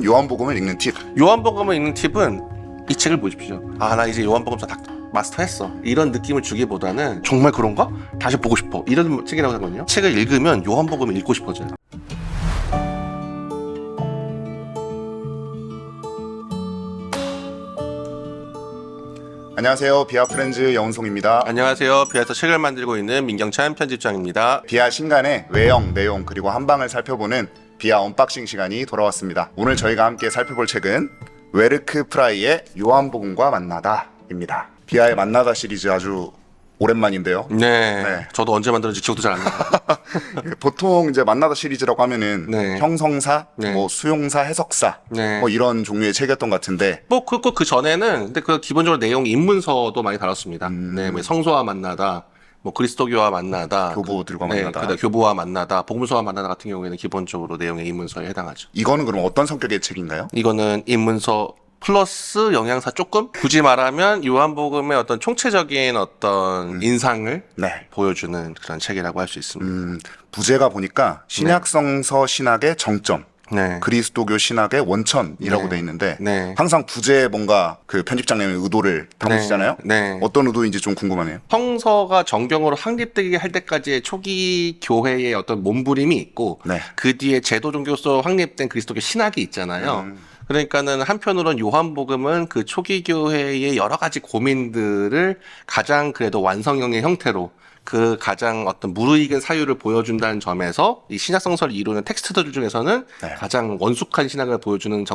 요한복음을 읽는 팁. 요한복음을 읽는 팁은 이 책을 보십시오. 아, 나 이제 요한복음 다 마스터했어. 이런 느낌을 주기보다는 정말 그런가? 다시 보고 싶어. 이런 책이라고 하거든요. 책을 읽으면 요한복음을 읽고 싶어져요. 안녕하세요. 비아 프렌즈 영은송입니다. 안녕하세요. 비아에서 책을 만들고 있는 민경찬 편집장입니다. 비아 신간의 외형, 내용 그리고 한방을 살펴보는 비아 언박싱 시간이 돌아왔습니다. 오늘 저희가 함께 살펴볼 책은 웨르크 프라이의 요한복음과 만나다입니다. 비아의 만나다 시리즈 아주 오랜만인데요. 네. 저도 언제 만들었는지 기억도 잘 안 나요. 보통 이제 만나다 시리즈라고 하면은 네. 형성사, 네. 뭐 수용사, 해석사, 네. 뭐 이런 종류의 책이었던 것 같은데 뭐, 그 전에는, 근데 그 기본적으로 내용 입문서도 많이 다뤘습니다. 네, 뭐 성소와 만나다, 뭐 그리스도교와 만나다, 교보들과 네, 만나다. 그다음 교보와 만나다, 복음서와 만나다 같은 경우에는 기본적으로 내용의 입문서에 해당하죠. 이거는 그럼 어떤 성격의 책인가요? 이거는 입문서 플러스 영양사 조금? 굳이 말하면 요한복음의 어떤 총체적인 어떤 인상을 네. 보여주는 그런 책이라고 할 수 있습니다. 부제가 보니까 신약성서 신학의 정점, 네. 그리스도교 신학의 원천이라고 네. 돼 있는데 네. 항상 부제에 뭔가 그 편집장님의 의도를 담으시잖아요. 네. 어떤 의도인지 좀 궁금하네요. 성서가 정경으로 확립되게 할 때까지의 초기 교회의 어떤 몸부림이 있고 네. 그 뒤에 제도 종교로 확립된 그리스도교 신학이 있잖아요. 그러니까는 한편으로는 요한복음은 그 초기 교회의 여러 가지 고민들을 가장 그래도 완성형의 형태로 그 가장 어떤 무르익은 사유를 보여준다는 점에서 이 신약성서를 이루는 텍스트들 중에서는 네. 가장 원숙한 신학을 보여주는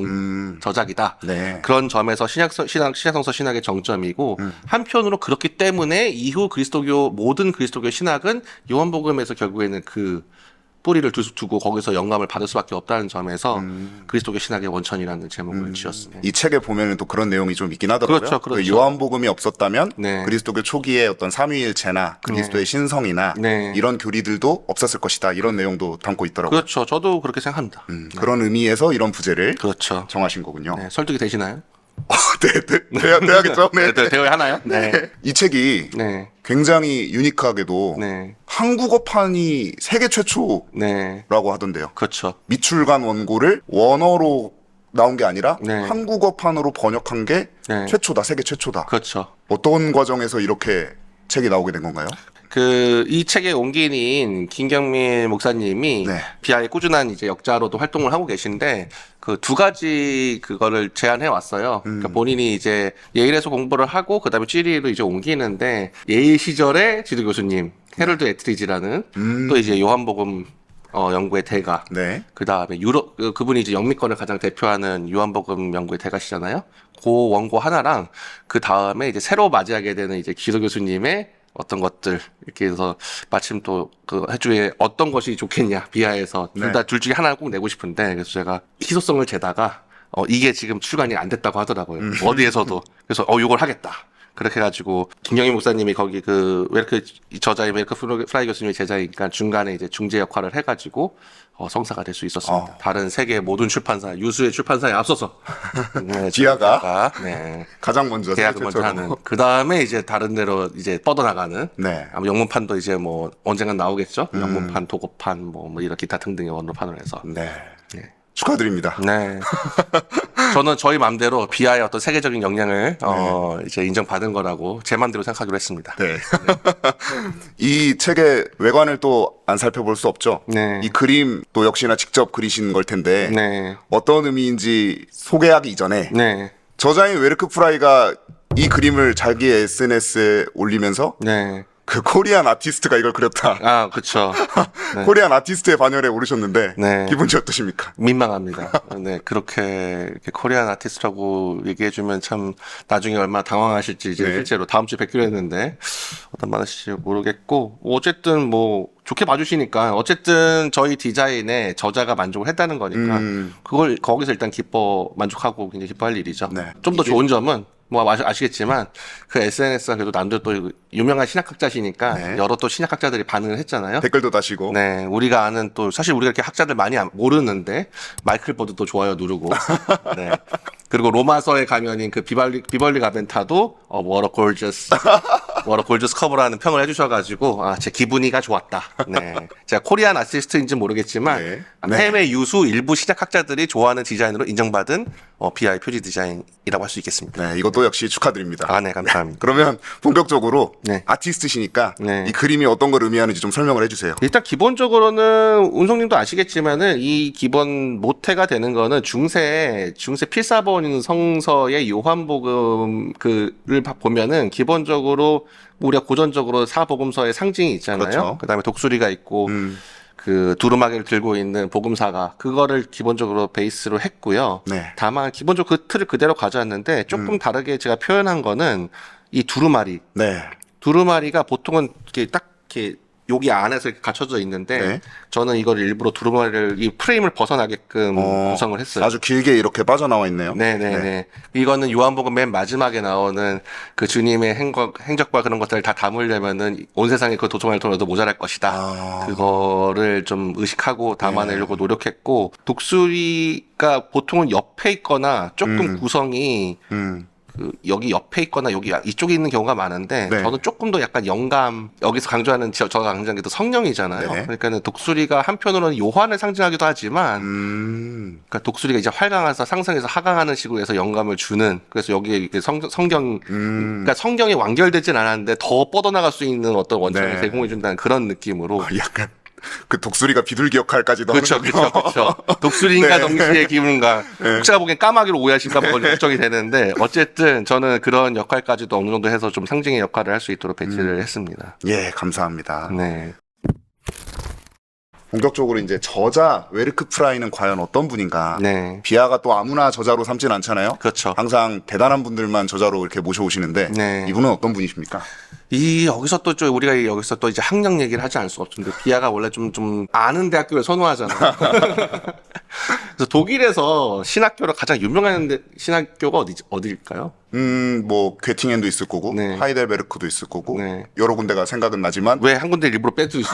저작이다. 네. 그런 점에서 신약성서 신학의 정점이고 한편으로 그렇기 때문에 이후 모든 그리스도교 신학은 요한복음에서 결국에는 그 뿌리를 두고 거기서 영감을 받을 수밖에 없다는 점에서 그리스도교 신학의 원천이라는 제목을 지었습니다. 이 책에 보면은 또 그런 내용이 좀 있긴 하더라고요. 그렇죠. 그 요한복음이 없었다면 네. 그리스도교 초기의 어떤 삼위일체나 그리스도의 신성이나 네. 이런 교리들도 없었을 것이다. 이런 내용도 담고 있더라고요. 그렇죠. 저도 그렇게 생각합니다. 그런 의미에서 이런 부제를 그렇죠. 정하신 거군요. 네, 설득이 되시나요? 돼야겠죠. 네. 대화에 하나요? 네. 이 책이 네. 굉장히 유니크하게도 네. 한국어판이 세계 최초라고 네. 하던데요. 그렇죠. 미출간 원고를 원어로 나온 게 아니라 네. 한국어판으로 번역한 게 네. 최초다, 세계 최초다. 그렇죠. 어떤 과정에서 이렇게 책이 나오게 된 건가요? 이 책의 온기인 김경민 목사님이 네. 비아의 꾸준한 이제 역자로도 활동을 하고 계신데 그 두 가지 그거를 제안해 왔어요. 그러니까 본인이 이제 예일에서 공부를 하고 그다음에 찌리로 이제 옮기는데 예일 시절에 지도 교수님 헤럴드 에트리지라는 또 이제 요한복음 연구의 대가. 네. 그다음에 그분이 이제 영미권을 가장 대표하는 요한복음 연구의 대가시잖아요. 그 원고 하나랑 그 다음에 이제 새로 맞이하게 되는 이제 기도 교수님의 어떤 것들 이렇게 해서 마침 또 그 해주에 어떤 것이 좋겠냐 비하에서 둘 중에 하나를 꼭 내고 싶은데 그래서 제가 희소성을 재다가 이게 지금 출간이 안 됐다고 하더라고요. 어디에서도. 그래서 요걸 하겠다. 그렇게 해가지고 김경희 목사님이 거기 그 저자인 웨르크 프라이 교수님의 제자니까 중간에 이제 중재 역할을 해가지고 성사가 될 수 있었습니다. 다른 세계 모든 출판사 유수의 출판사에 앞서서 네, 비아가 네. 가장 먼저 계약을 세계 먼저 최초로. 하는. 그 다음에 이제 다른 데로 이제 뻗어나가는. 네. 아마 영문판도 이제 뭐 언젠간 나오겠죠. 영문판, 도고판, 뭐 이런 기타 등등의 원로판을 해서. 네. 네. 축하드립니다. 네. 저는 저희 맘대로 비아의 어떤 세계적인 역량을 이제 인정받은 거라고 제 맘대로 생각하기로 했습니다. 네. 이 책의 외관을 또 안 살펴볼 수 없죠. 네. 이 그림 또 역시나 직접 그리신 걸 텐데 네. 어떤 의미인지 소개하기 이전에 네. 저자인 웨르크 프라이가 이 그림을 자기의 SNS에 올리면서 네. 그 코리안 아티스트가 이걸 그렸다. 아, 그쵸. 네. 코리안 아티스트의 반열에 오르셨는데 네. 기분이 어떠십니까? 민망합니다. 네, 이렇게 코리안 아티스트라고 얘기해주면 참 나중에 얼마나 당황하실지 이제 네. 실제로 다음 주에 뵙기로 했는데 어떤 말 하실지 모르겠고 어쨌든 뭐 좋게 봐주시니까 어쨌든 저희 디자인에 저자가 만족을 했다는 거니까 그걸 거기서 일단 만족하고 굉장히 기뻐할 일이죠. 네. 좀 더 좋은 점은 뭐 아시겠지만 그 SNS가 그래도 남들 또 유명한 신학학자시니까 네. 여러 또 신학학자들이 반응을 했잖아요. 댓글도 다시고. 네, 우리가 아는 또 사실 우리가 이렇게 학자들 많이 모르는데 마이클 버드도 좋아요 누르고, 네. 그리고 로마서에 가면인 그 비벌리 가벤타도 what a gorgeous 워러 골드스 커버라는 평을 해주셔가지고 제 기분이가 좋았다. 네, 제가 코리안 아티스트인지 모르겠지만 네. 해외 유수 일부 시작학자들이 좋아하는 디자인으로 인정받은 BI 표지 디자인이라고 할 수 있겠습니다. 네, 이것도 역시 축하드립니다. 네, 감사합니다. 그러면 본격적으로 네. 아티스트시니까 네. 이 그림이 어떤 걸 의미하는지 좀 설명을 해주세요. 일단 기본적으로는 운송님도 아시겠지만은 이 기본 모태가 되는 거는 중세 필사본 성서의 요한복음 그를 보면은 기본적으로 우리가 고전적으로 사복음서의 상징이 있잖아요. 그렇죠. 그다음에 독수리가 있고 그 두루마기를 들고 있는 복음사가 그거를 기본적으로 베이스로 했고요. 네. 다만 기본적으로 그 틀을 그대로 가져왔는데 조금 다르게 제가 표현한 거는 이 두루마리. 네. 두루마리가 보통은 이렇게 딱 이렇게 여기 안에서 이렇게 갖춰져 있는데 네. 저는 이걸 일부러 두루마리를 이 프레임을 벗어나게끔 구성을 했어요. 아주 길게 이렇게 빠져나와 있네요. 네네네. 이거는 요한복음 맨 마지막에 나오는 그 주님의 행적과 그런 것들을 다 담으려면은 온 세상에 그 도청을 통해도 모자랄 것이다. 그거를 좀 의식하고 담아내려고 노력했고 독수리가 보통은 옆에 있거나 조금 구성이 그 여기 옆에 있거나 여기 이쪽에 있는 경우가 많은데 네. 저는 조금 더 약간 영감 여기서 강조하는 저가 강조하는 게 또 성령이잖아요. 네. 그러니까는 독수리가 한편으로는 요한을 상징하기도 하지만 그러니까 독수리가 이제 활강해서 상승해서 하강하는 식으로 해서 영감을 주는 그래서 여기에 이렇게 성경 그러니까 성경이 완결되진 않았는데 더 뻗어나갈 수 있는 어떤 원천을 네. 제공해 준다는 그런 느낌으로 약간 그 독수리가 비둘기 역할까지도 그렇죠, 하는군요. 그렇죠. 독수리인가 네. 덩치의 기분인가. 혹시나 보기엔 까마귀로 오해하실까 봐 걱정이 되는데 어쨌든 저는 그런 역할까지도 어느 정도 해서 좀 상징의 역할을 할 수 있도록 배치를 했습니다. 예, 감사합니다. 네. 본격적으로 이제 저자 웨르크 프라이는 과연 어떤 분인가? 네. 비아가 또 아무나 저자로 삼진 않잖아요. 그렇죠. 항상 대단한 분들만 저자로 이렇게 모셔오시는데 네. 이분은 어떤 분이십니까? 여기서 또 우리가 여기서 또 이제 학력 얘기를 하지 않을 수 없는데 비아가 원래 좀 아는 대학교를 선호하잖아요. 그래서 독일에서 신학교로 가장 유명한 신학교가 어디일까요? 뭐 괴팅엔도 있을 거고 네. 하이델베르크도 있을 거고 네. 여러 군데가 생각은 나지만 왜 한 군데 일부러 빼두시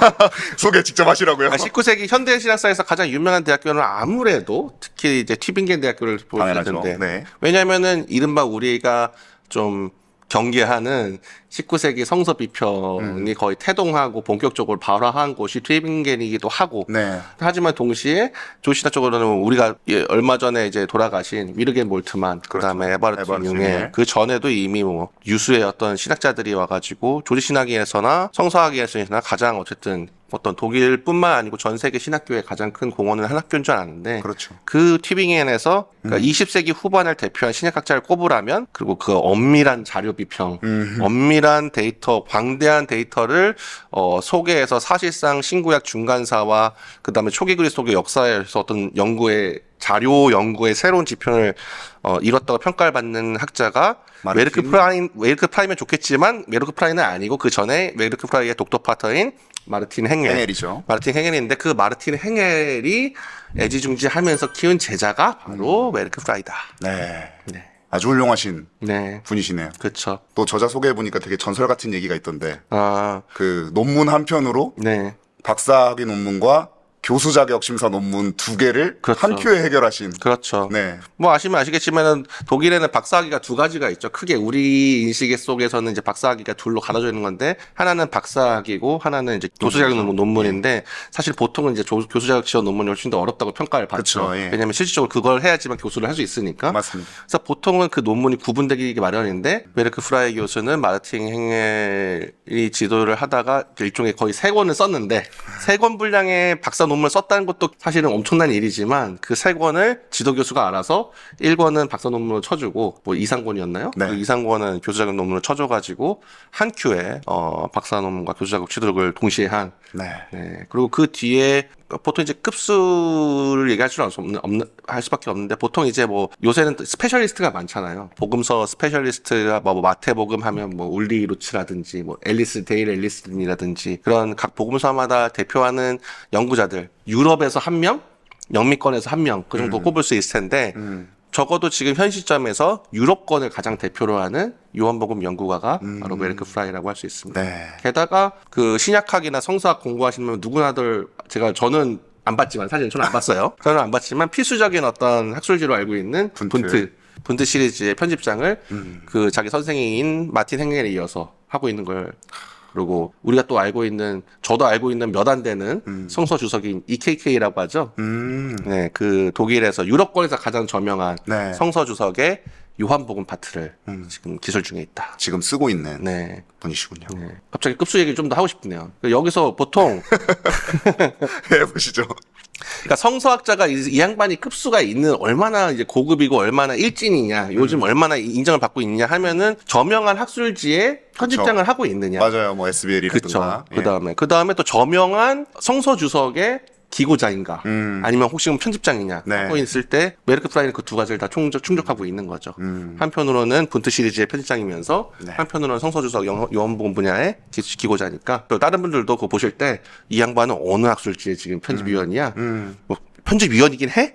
소개 직접 하시라고요. 19세기 현대 신학사에서 가장 유명한 대학교는 아무래도 특히 이제 튜빙겐 대학교를 볼 수 당연하죠. 있는데 네. 왜냐하면은 이른바 우리가 좀 경계하는 19세기 성서 비평이 거의 태동하고 본격적으로 발화한 곳이 튜빙겐이기도 하고 네. 하지만 동시에 조시나 쪽으로는 우리가 얼마 전에 이제 돌아가신 위르겐 몰트만 그다음에 에바르트 에바르트 융엘 융엘. 그 전에도 이미 뭐 유수의 어떤 신학자들이 와가지고 조지 신학에서나 성서학에서나 가장 어쨌든 어떤 독일뿐만 아니고 전 세계 신학교의 가장 큰 공헌을 한 학교인 줄 아는데 그렇죠. 그 튜빙겐에서 그러니까 20세기 후반을 대표한 신학학자를 꼽으라면 그리고 그 엄밀한 자료 비평, 엄밀한 데이터, 방대한 데이터를 소개해서 사실상 신구약 중간사와 그다음에 초기 그리스도교 역사에서 어떤 자료 연구의 새로운 지평을 이뤘다고 평가를 받는 학자가 웨르크 프라이면 좋겠지만 웨르크 프라이는 아니고 그 전에 웨르크 프라이의 독도 파터인 마르틴 행헬이죠. 마르틴 행헬인데 그 마르틴 행헬이 애지중지하면서 키운 제자가 바로 웨르크 프라이다. 네. 네. 아주 훌륭하신 네. 분이시네요. 그렇죠. 또 저자 소개해 보니까 되게 전설 같은 얘기가 있던데 그 논문 한 편으로 네. 박사학위 논문과 교수 자격 심사 논문 2개를 그렇죠. 한 표에 해결하신. 그렇죠. 네. 뭐 아시면 아시겠지만은 독일에는 박사학위가 두 가지가 있죠. 크게 우리 인식 속에서는 이제 박사학위가 둘로 갈라져 있는 건데 하나는 박사학위고 하나는 이제 교수 자격 논문인데 사실 보통은 이제 교수 자격 시험 논문이 훨씬 더 어렵다고 평가를 받죠. 그렇죠. 예. 왜냐하면 실질적으로 그걸 해야지만 교수를 할 수 있으니까. 맞습니다. 그래서 보통은 그 논문이 구분되기 마련인데 웨르크 프라이 교수는 마르틴 행헬이 지도를 하다가 일종의 거의 3권을 썼는데 3권 분량의 박사 논문을 썼다는 것도 사실은 엄청난 일이지만 그 3권을 지도 교수가 알아서 1권은 박사 논문으로 쳐주고 뭐 이상권이었나요? 네. 그 이상권은 교수 자격 논문으로 쳐줘가지고 한 큐에 박사 논문과 교수 자격 취득을 동시에 한. 네. 네. 그리고 그 뒤에 보통 이제 급수를 얘기할 수는 할 수밖에 없는데 보통 이제 뭐 요새는 스페셜리스트가 많잖아요. 복음서 스페셜리스트가 뭐 마태복음 하면 뭐 울리 루츠라든지 뭐 데일 앨리스든이라든지 그런 각 복음서마다 대표하는 연구자들 유럽에서 1명, 영미권에서 1명 그 정도 꼽을 수 있을 텐데 적어도 지금 현 시점에서 유럽권을 가장 대표로 하는 요한복음 연구가가 바로 웨르크 프라이라고 할 수 있습니다. 네. 게다가 그 신약학이나 성서학 공부하시면 누구나들 저는 안 봤지만 사실은 저는 안 봤어요. 저는 안 봤지만 필수적인 어떤 학술지로 알고 있는 분트 시리즈의 편집장을 그 자기 선생인 마틴 행헬에 이어서 하고 있는 걸 그리고 우리가 또 알고 있는 저도 알고 있는 몇 안 되는 성서 주석인 EKK라고 하죠. 네, 그 독일에서 유럽권에서 가장 저명한 네. 성서 주석의 요한복음 파트를 지금 기술 중에 있다. 지금 쓰고 있는 네. 분이시군요. 네. 갑자기 급수 얘기를 좀 더 하고 싶네요. 여기서 보통 해보시죠. 그러니까 성서학자가 이 양반이 급수가 있는 얼마나 이제 고급이고 얼마나 일진이냐, 요즘 얼마나 인정을 받고 있느냐 하면은 저명한 학술지에 편집장을 하고 있느냐. 맞아요. 뭐 SBL이라든가. 그쵸. 그다음에 또 저명한 성서 주석의 기고자인가, 아니면 혹시 편집장이냐 네. 하고 있을 때 메르크 프라이는 그 두 가지를 다 충족하고 있는 거죠. 한편으로는 분트 시리즈의 편집장이면서 네. 한편으로는 성서 주석 요한복음 분야의 기고자니까 또 다른 분들도 그거 보실 때 이 양반은 어느 학술지에 지금 편집위원이야. 뭐 편집위원이긴 해?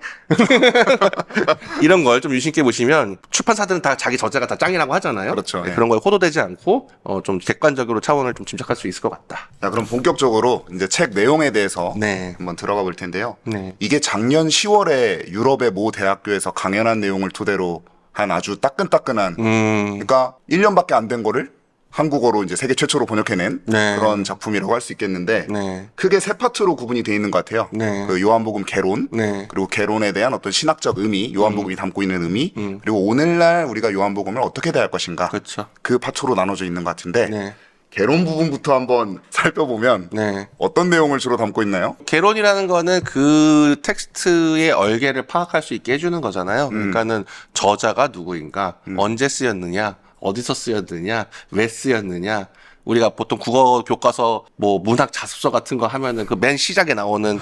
이런 걸 좀 유심있게 보시면 출판사들은 다 자기 저자가 다 짱이라고 하잖아요. 그렇죠. 네, 예. 그런 거에 호도되지 않고 좀 객관적으로 차원을 좀 짐작할 수 있을 것 같다. 자, 그럼 본격적으로 이제 책 내용에 대해서 네. 한번 들어가 볼 텐데요. 네. 이게 작년 10월에 유럽의 모 대학교에서 강연한 내용을 토대로 한 아주 따끈따끈한 그러니까 1년밖에 안 된 거를 한국어로 이제 세계 최초로 번역해낸 네. 그런 작품이라고 할 수 있겠는데 네. 크게 세 파트로 구분이 되어 있는 것 같아요. 네. 그 요한복음 개론, 네. 그리고 개론에 대한 어떤 신학적 의미, 요한복음이 담고 있는 의미, 그리고 오늘날 우리가 요한복음을 어떻게 대할 것인가. 그렇죠. 그 파트로 나눠져 있는 것 같은데 네. 개론 부분부터 한번 살펴보면 네. 어떤 내용을 주로 담고 있나요? 개론이라는 거는 그 텍스트의 얼개를 파악할 수 있게 해주는 거잖아요. 그러니까는 저자가 누구인가, 언제 쓰였느냐, 어디서 쓰였느냐, 왜 쓰였느냐. 우리가 보통 국어 교과서 뭐 문학 자습서 같은 거 하면은 그 맨 시작에 나오는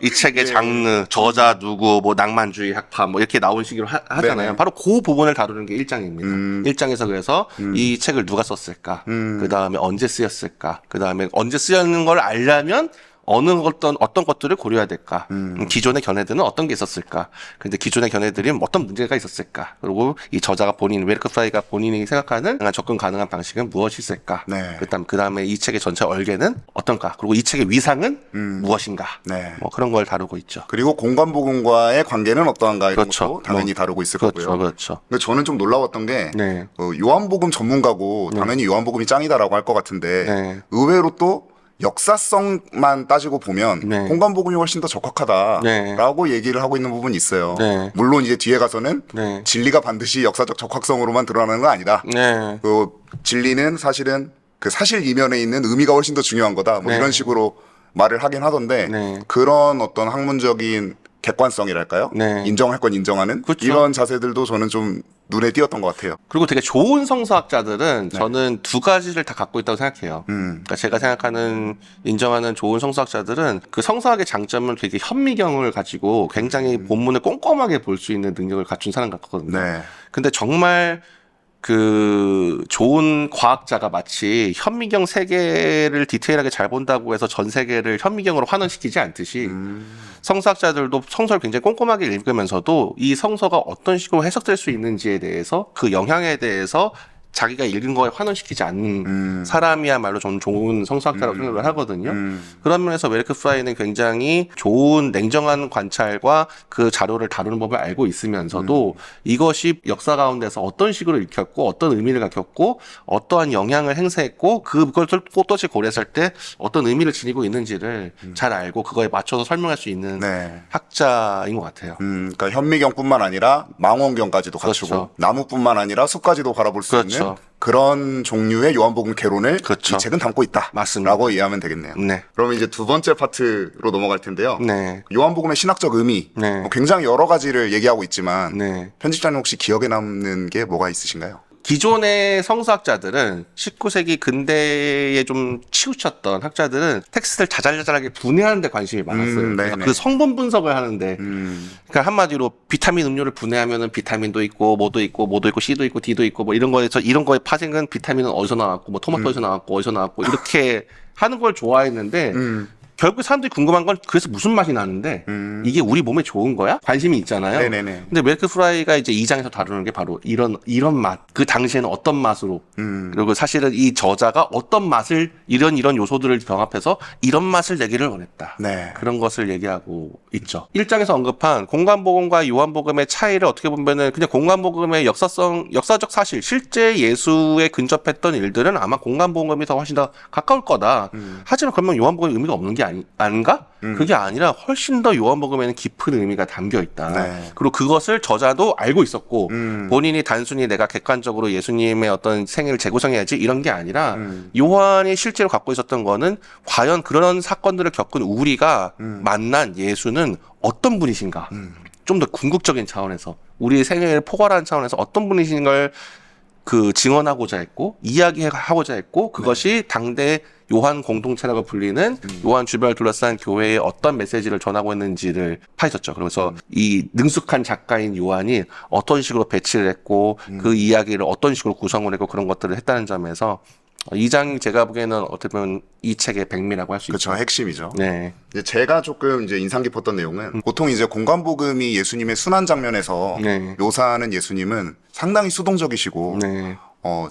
이 책의 장르, 저자 누구, 뭐 낭만주의 학파 뭐 이렇게 나온 식으로 하잖아요. 네네. 바로 그 부분을 다루는 게 1장입니다. 1장에서 그래서 이 책을 누가 썼을까, 그 다음에 언제 쓰였을까, 그 다음에 언제 쓰였는 걸 알려면 어떤 것들을 고려해야 될까? 기존의 견해들은 어떤 게 있었을까? 근데 기존의 견해들이 어떤 문제가 있었을까? 그리고 이 저자가 메르크 프라이가 본인이 생각하는 접근 가능한 방식은 무엇이 있을까? 네. 그다음에 이 책의 전체 얼개는 어떤가? 그리고 이 책의 위상은 무엇인가? 네. 뭐 그런 걸 다루고 있죠. 그리고 공간복음과의 관계는 어떠한가 이런 그렇죠. 것도 당연히 다루고 있을 그렇죠, 거고요. 그렇죠. 근데 저는 좀 놀라웠던 게 네. 요한복음 전문가고 당연히 요한복음이 짱이다라고 할 것 같은데 네. 의외로 또 역사성만 따지고 보면 네. 공간복음이 훨씬 더 적확하다라고 얘기를 하고 있는 부분이 있어요. 네. 물론 이제 뒤에 가서는 네. 진리가 반드시 역사적 적확성으로만 드러나는 건 아니다. 네. 그 진리는 사실은 그 사실 이면에 있는 의미가 훨씬 더 중요한 거다. 뭐 네. 이런 식으로 말을 하긴 하던데 네. 그런 어떤 학문적인 객관성이랄까요? 네. 인정할 건 인정하는 그쵸. 이런 자세들도 저는 좀 눈에 띄었던 것 같아요. 그리고 되게 좋은 성서학자들은 네. 저는 두 가지를 다 갖고 있다고 생각해요. 그러니까 제가 생각하는 인정하는 좋은 성서학자들은 그 성서학의 장점은 되게 현미경을 가지고 굉장히 본문을 꼼꼼하게 볼 수 있는 능력을 갖춘 사람 같거든요. 네. 근데 정말 그 좋은 과학자가 마치 현미경 세계를 디테일하게 잘 본다고 해서 전 세계를 현미경으로 환원시키지 않듯이 성서학자들도 성서를 굉장히 꼼꼼하게 읽으면서도 이 성서가 어떤 식으로 해석될 수 있는지에 대해서 그 영향에 대해서 자기가 읽은 거에 환원시키지 않는 사람이야말로 저는 좋은 성서학자라고 생각을 하거든요. 그런 면에서 메르크 프라이는 굉장히 좋은 냉정한 관찰과 그 자료를 다루는 법을 알고 있으면서도 이것이 역사 가운데서 어떤 식으로 읽혔고 어떤 의미를 갖췄고 어떠한 영향을 행사했고 그것을 또다시 고려했을 때 어떤 의미를 지니고 있는지를 잘 알고 그거에 맞춰서 설명할 수 있는 네. 학자인 것 같아요. 그러니까 현미경뿐만 아니라 망원경까지도 갖추고 그렇죠. 나무뿐만 아니라 숲까지도 바라볼 수 그렇죠. 있는 그런 종류의 요한복음 개론을 그렇죠. 이 책은 담고 있다. 맞습니다. 라고 이해하면 되겠네요. 네. 그러면 이제 두 번째 파트로 넘어갈 텐데요. 네. 요한복음의 신학적 의미 네. 뭐 굉장히 여러 가지를 얘기하고 있지만 네. 편집자님 혹시 기억에 남는 게 뭐가 있으신가요? 기존의 성서학자들은 19세기 근대에 좀 치우쳤던 학자들은 텍스트를 자잘자잘하게 분해하는 데 관심이 많았어요. 그래서 네네. 그 성분 분석을 하는데 그러니까 한마디로 비타민 음료를 분해하면은 비타민도 있고 뭐도 있고 C도 있고 D도 있고 뭐 이런 거에 파생은 비타민은 어디서 나왔고 뭐 토마토에서 나왔고 어디서 나왔고 이렇게 하는 걸 좋아했는데 결국 사람들이 궁금한 건 그래서 무슨 맛이 나는데 이게 우리 몸에 좋은 거야? 관심이 있잖아요. 네네네. 근데 웨르크 프라이가 이제 2장에서 다루는 게 바로 이런 맛. 그 당시에는 어떤 맛으로 그리고 사실은 이 저자가 어떤 맛을 이런 요소들을 병합해서 이런 맛을 내기를 원했다. 네. 그런 것을 얘기하고 있죠. 1장에서 언급한 공간복음과 요한복음의 차이를 어떻게 보면은 그냥 공간복음의 역사적 사실, 실제 예수에 근접했던 일들은 아마 공간복음이 더 훨씬 더 가까울 거다. 하지만 그러면 요한복음이 의미가 없는 게 아닌가? 그게 아니라 훨씬 더 요한복음에는 깊은 의미가 담겨 있다. 네. 그리고 그것을 저자도 알고 있었고 본인이 단순히 내가 객관적으로 예수님의 어떤 생애를 재구성해야지 이런 게 아니라 요한이 실제로 갖고 있었던 거는 과연 그런 사건들을 겪은 우리가 만난 예수는 어떤 분이신가? 좀 더 궁극적인 차원에서 우리의 생애를 포괄하는 차원에서 어떤 분이신 걸 그 증언하고자 했고 이야기하고자 했고 그것이 당대 요한 공동체라고 불리는 요한 주변을 둘러싼 교회에 어떤 메시지를 전하고 있는지를 파헤쳤죠. 그래서 이 능숙한 작가인 요한이 어떤 식으로 배치를 했고 그 이야기를 어떤 식으로 구성을 했고 그런 것들을 했다는 점에서 이 장이 제가 보기에는 어떻게 보면 이 책의 백미라고 할 수 있죠. 그렇죠. 핵심이죠. 네. 이제 제가 조금 이제 인상 깊었던 내용은 보통 이제 공간복음이 예수님의 순환 장면에서 네. 묘사하는 예수님은 상당히 수동적이시고 네.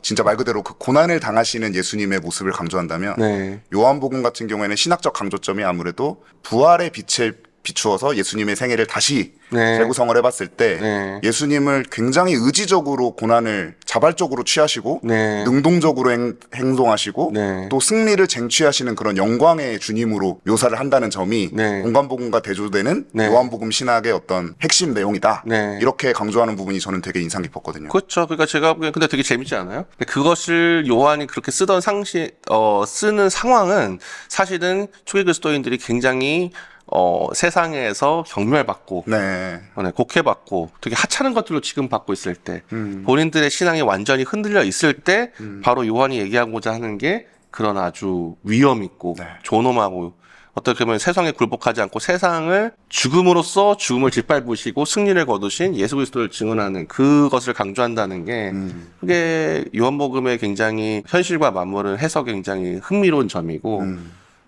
진짜 말 그대로 그 고난을 당하시는 예수님의 모습을 강조한다면 네. 요한복음 같은 경우에는 신학적 강조점이 아무래도 부활의 빛에 비추어서 예수님의 생애를 다시 네. 재구성을 해봤을 때 네. 예수님을 굉장히 의지적으로 고난을 자발적으로 취하시고 네. 능동적으로 행동하시고 네. 또 승리를 쟁취하시는 그런 영광의 주님으로 묘사를 한다는 점이 네. 공간복음과 대조되는 네. 요한복음 신학의 어떤 핵심 내용이다. 네. 이렇게 강조하는 부분이 저는 되게 인상 깊었거든요. 그렇죠. 그러니까 제가 보기엔 근데 되게 재밌지 않아요? 근데 그것을 요한이 그렇게 쓰던 쓰는 상황은 사실은 초기 그리스도인들이 굉장히 세상에서 경멸받고 네. 곡해받고 되게 하찮은 것들로 취급받고 있을 때 본인들의 신앙이 완전히 흔들려 있을 때 바로 요한이 얘기하고자 하는 게 그런 아주 위험 있고 네. 존엄하고 어떻게 보면 세상에 굴복하지 않고 세상을 죽음으로써 죽음을 짓밟으시고 승리를 거두신 예수 그리스도를 증언하는 그것을 강조한다는 게 그게 요한복음의 굉장히 현실과 맞물은 해석이 굉장히 흥미로운 점이고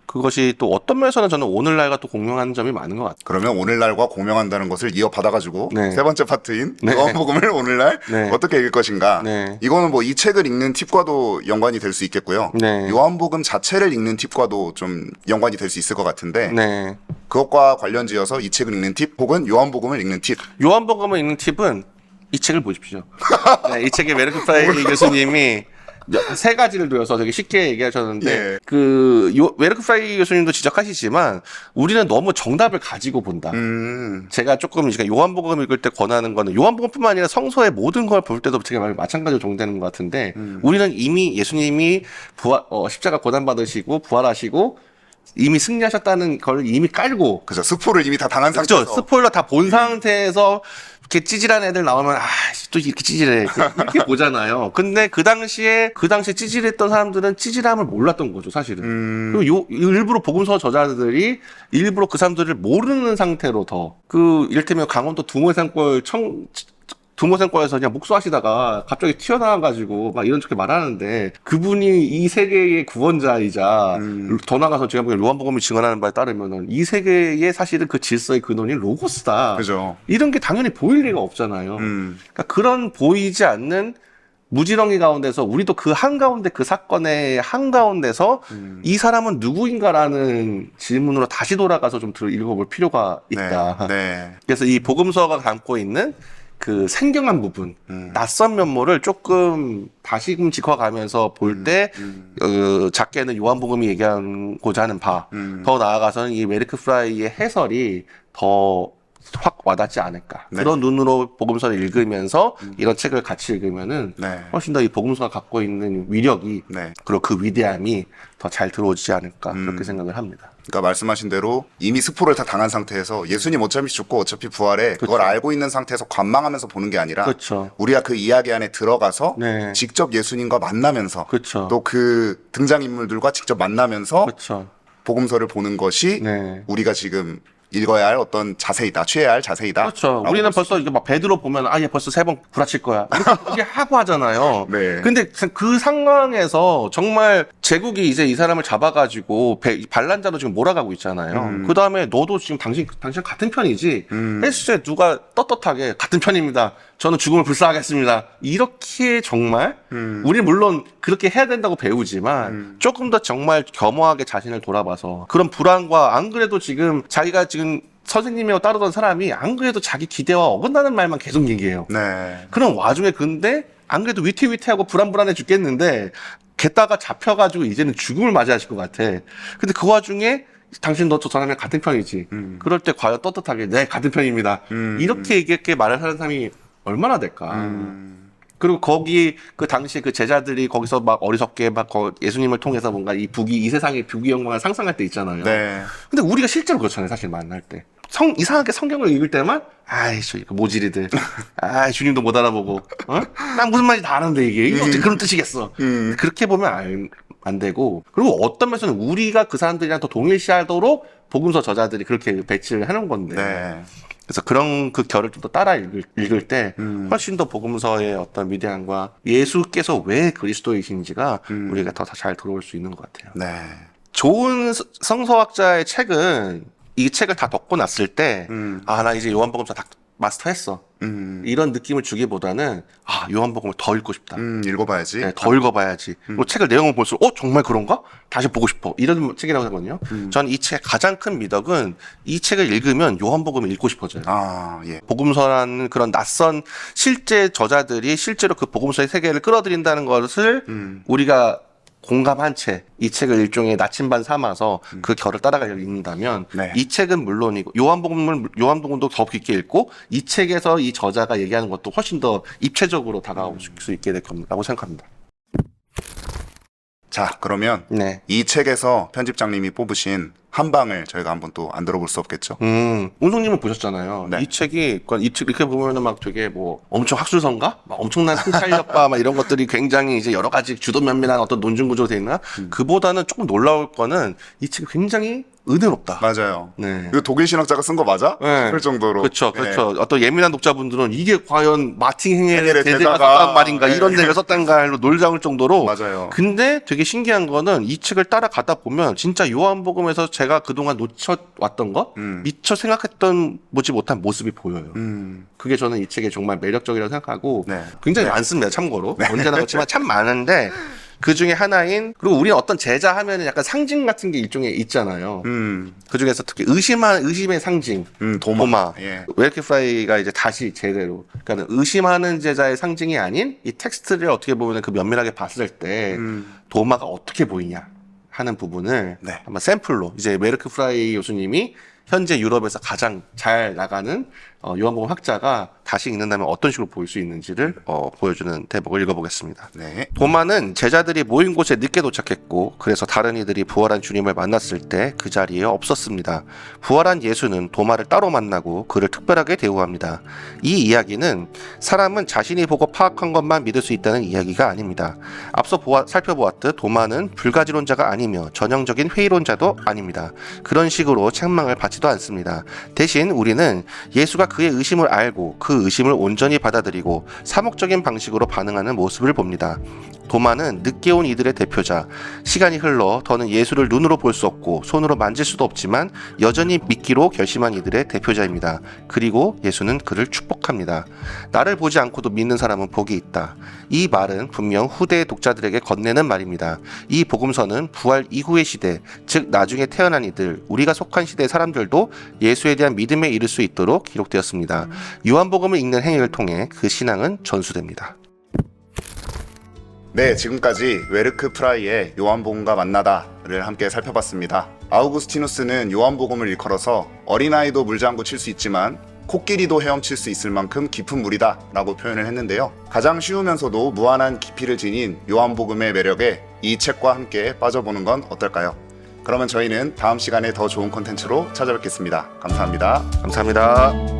그것이 또 어떤 면에서는 저는 오늘날과 또 공명하는 점이 많은 것 같아요. 그러면 오늘날과 공명한다는 것을 이어받아가지고 네. 세 번째 파트인 네. 요한복음을 오늘날 네. 어떻게 읽을 것인가. 네. 이거는 뭐 이 책을 읽는 팁과도 연관이 될 수 있겠고요. 네. 요한복음 자체를 읽는 팁과도 좀 연관이 될 수 있을 것 같은데 네. 그것과 관련지어서 이 책을 읽는 팁 혹은 요한복음을 읽는 팁. 요한복음을 읽는 팁은 이 책을 보십시오. 네, 이 책에 웨르크 프라이 교수님이 세 가지를 들어서 되게 쉽게 얘기하셨는데 예. 웨르크 프라이 교수님도 지적하시지만 우리는 너무 정답을 가지고 본다. 제가 조금 제가 요한복음 읽을 때 권하는 거는 요한복음뿐만 아니라 성서의 모든 걸 볼 때도 제가 마찬가지로 적용되는 것 같은데 우리는 이미 예수님이 십자가 고난 받으시고 부활하시고 이미 승리하셨다는 걸 이미 깔고 그죠. 스포를 이미 다 당한 그렇죠. 상태에서 스포일러 다 본 상태에서 이렇게 찌질한 애들 나오면 또 이렇게 찌질해 이렇게 보잖아요. 근데 그 당시에 찌질했던 사람들은 찌질함을 몰랐던 거죠, 사실은. 그리고 일부러 복음서 저자들이 일부러 그 사람들을 모르는 상태로 더 이를테면 강원도 두모생과에서 그냥 목수하시다가 갑자기 튀어나와가지고 막 이런 척게 말하는데 그분이 이 세계의 구원자이자 더 나가서 제가 보기엔 요한복음이 증언하는 바에 따르면은 이 세계의 사실은 그 질서의 근원이 로고스다. 그죠. 이런 게 당연히 보일 리가 없잖아요. 그러니까 그런 보이지 않는 무지렁이 가운데서 우리도 그 한가운데 그 사건의 한가운데서 이 사람은 누구인가라는 질문으로 다시 돌아가서 좀 읽어볼 필요가 있다. 네. 그래서 이 복음서가 담고 있는 그 생경한 부분, 낯선 면모를 조금 다시금 짚어가면서 볼 때, 작게는 요한복음이 얘기하고자 하는 바, 더 나아가서는 이 웨르크 프라이의 해설이 더 확 와닿지 않을까. 네. 그런 눈으로 복음서를 읽으면서 이런 책을 같이 읽으면은 네. 훨씬 더 이 복음서가 갖고 있는 위력이 네. 그리고 그 위대함이 더 잘 들어오지 않을까 그렇게 생각을 합니다. 그러니까 말씀하신 대로 이미 스포를 다 당한 상태에서 예수님 어차피 죽고 어차피 부활해 그걸 알고 있는 상태에서 관망하면서 보는 게 아니라 그렇죠. 우리가 그 이야기 안에 들어가서 네. 직접 예수님과 만나면서 그렇죠. 또 그 등장인물들과 직접 만나면서 그렇죠. 복음서를 보는 것이 네. 우리가 지금 읽어야 할 어떤 자세이다, 취해야 할 자세이다. 그렇죠. 우리는 벌써 이게 막 베드로 보면 얘 벌써 3번 구라칠 거야. 이렇게 하고 하잖아요. 네. 근데 그 상황에서 정말 제국이 이제 이 사람을 잡아가지고 반란자로 지금 몰아가고 있잖아요. 그 다음에 너도 지금 당신 같은 편이지. 했을 때 누가 떳떳하게 같은 편입니다. 저는 죽음을 불사하겠습니다. 이렇게 정말 우리 물론 그렇게 해야 된다고 배우지만 조금 더 정말 겸허하게 자신을 돌아봐서 그런 불안과 안 그래도 지금 자기가 지금 선생님이라고 따르던 사람이 안 그래도 자기 기대와 어긋나는 말만 계속 얘기해요. 네. 그런 와중에 근데 안 그래도 위태위태하고 불안불안해 죽겠는데 게다가 잡혀가지고 이제는 죽음을 맞이하실 것 같아. 근데 그 와중에 당신 너 저 사람이랑 같은 편이지. 그럴 때 과연 떳떳하게 네 같은 편입니다. 이렇게 말을 하는 사람이 얼마나 될까. 그리고 거기 그 당시 그 제자들이 거기서 막 어리석게 막 예수님을 통해서 뭔가 이 세상의 부귀 영광을 상상할 때 있잖아요. 네. 근데 우리가 실제로 그렇잖아요. 사실 만날 때. 이상하게 성경을 읽을 때만 아이씨 모지리들 주님도 못 알아보고 난 무슨 말인지 다 아는데 이게 어떻게 그런 뜻이겠어. 그렇게 보면 안 되고, 그리고 어떤 면에서는 우리가 그 사람들이랑 더 동일시하도록 복음서 저자들이 그렇게 배치를 해놓은 건데 네. 그래서 그런 그 결을 좀 더 따라 읽을 때 훨씬 더 복음서의 어떤 위대함과 예수께서 왜 그리스도이신지가 우리가 더 잘 들어올 수 있는 것 같아요. 네. 좋은 성서학자의 책은 이 책을 다 덮고 났을 때 나 이제 요한복음서 다 마스터했어. 이런 느낌을 주기보다는 요한복음을 더 읽고 싶다. 읽어봐야지. 네, 더 읽어봐야지. 그리고 책을 내용을 볼수록 정말 그런가? 다시 보고 싶어. 이런 책이라고 하거든요. 저는 이 책의 가장 큰 미덕은 이 책을 읽으면 요한복음을 읽고 싶어져요. 예. 복음서라는 그런 낯선 실제 저자들이 실제로 그 복음서의 세계를 끌어들인다는 것을 우리가 공감한 채 이 책을 일종의 나침반 삼아서 그 결을 따라가려고 읽는다면 네. 이 책은 물론이고 요한복음도 더 깊게 읽고 이 책에서 이 저자가 얘기하는 것도 훨씬 더 입체적으로 다가올 수 있게 될 겁니다라고 생각합니다. 자, 그러면 네. 이 책에서 편집장님이 뽑으신 한 방을 저희가 한번 또 안 들어볼 수 없겠죠? 운송님은 보셨잖아요. 네. 이 책이 이 책 이렇게 보면은 막 되게 뭐 엄청 학술성가, 막 엄청난 통찰력과 막 이런 것들이 굉장히 이제 여러 가지 주도면밀한 어떤 논증 구조로 돼 있나? 그보다는 조금 놀라울 거는 이 책이 굉장히 은혜롭다. 맞아요. 네. 이거 독일 신학자가 쓴 거 맞아? 네. 싶을 정도로. 그렇죠. 네. 어떤 예민한 독자분들은 이게 과연 마틴 행헬의 행헬의 대대가 대사가, 썼단 말인가, 네. 이런 데가 썼단가 로 놀라울 정도로. 맞아요. 근데 되게 신기한 거는 이 책을 따라가다 보면 진짜 요한복음에서 제가 그동안 놓쳐왔던 거, 미처 생각했던 보지 못한 모습이 보여요. 그게 저는 이 책이 정말 매력적이라고 생각하고 네. 굉장히 많습니다. 참고로. 언제나 그렇지만 참 많은데 그 중에 하나인, 그리고 우리는 어떤 제자 하면은 약간 상징 같은 게 일종의 있잖아요. 그 중에서 특히 의심의 상징. 도마. 예. 웨르크 프라이가 이제 다시 제대로. 그러니까 의심하는 제자의 상징이 아닌 이 텍스트를 어떻게 보면 그 면밀하게 봤을 때 도마가 어떻게 보이냐 하는 부분을 네. 한번 샘플로 이제 웨르크 프라이 교수님이 현재 유럽에서 가장 잘 나가는 요한복음 학자가 다시 읽는다면 어떤 식으로 보일 수 있는지를 보여주는 대목을 읽어보겠습니다. 네. 도마는 제자들이 모인 곳에 늦게 도착했고 그래서 다른 이들이 부활한 주님을 만났을 때 그 자리에 없었습니다. 부활한 예수는 도마를 따로 만나고 그를 특별하게 대우합니다. 이 이야기는 사람은 자신이 보고 파악한 것만 믿을 수 있다는 이야기가 아닙니다. 앞서 살펴보았듯 도마는 불가지론자가 아니며 전형적인 회의론자도 아닙니다. 그런 식으로 책망을 받지도 않습니다. 대신 우리는 예수가 그의 의심을 알고 그 의심을 온전히 받아들이고 사목적인 방식으로 반응하는 모습을 봅니다. 도마는 늦게 온 이들의 대표자, 시간이 흘러 더는 예수를 눈으로 볼 수 없고 손으로 만질 수도 없지만 여전히 믿기로 결심한 이들의 대표자입니다. 그리고 예수는 그를 축복합니다. 나를 보지 않고도 믿는 사람은 복이 있다. 이 말은 분명 후대의 독자들에게 건네는 말입니다. 이 복음서는 부활 이후의 시대, 즉 나중에 태어난 이들, 우리가 속한 시대의 사람들도 예수에 대한 믿음에 이를 수 있도록 기록되었습니다. 요한복음을 읽는 행위를 통해 그 신앙은 전수됩니다. 네, 지금까지 웨르크 프라이의 요한복음과 만나다를 함께 살펴봤습니다. 아우구스티누스는 요한복음을 일컬어서 어린아이도 물장구 칠 수 있지만 코끼리도 헤엄칠 수 있을 만큼 깊은 물이다 라고 표현을 했는데요. 가장 쉬우면서도 무한한 깊이를 지닌 요한복음의 매력에 이 책과 함께 빠져보는 건 어떨까요? 그러면 저희는 다음 시간에 더 좋은 콘텐츠로 찾아뵙겠습니다. 감사합니다. 감사합니다.